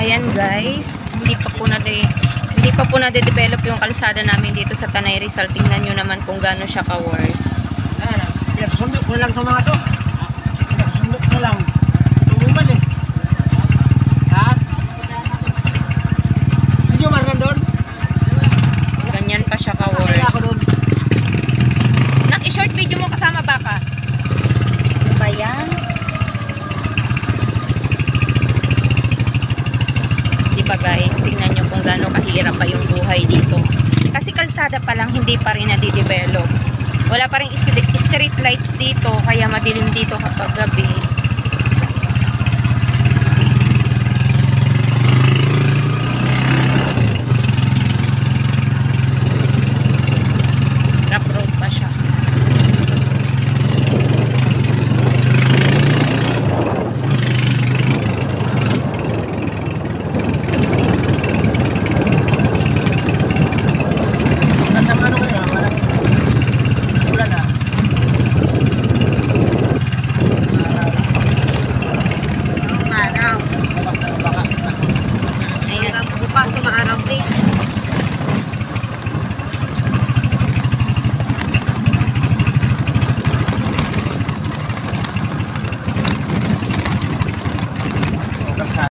Ayan guys, hindi pa po na-develop yung kalsada namin dito sa Tanay Rizal. Tingnan nyo naman kung gaano siya ka-worse. Sundok ko lang sa mga to. Sundok ko lang. Tumuman eh. Ha? Si Jomar nandun? Ganyan pa siya Kaya ako ka-worse. doon. Nak, i-short video mo kasama baka. Ano ba yan? Diba guys, tingnan nyo kung gaano kahirap pa yung buhay dito. Kasi kalsada pa lang, hindi pa rin nadidevelop. Wala pa rin street lights dito, kaya madilim dito kapag gabi.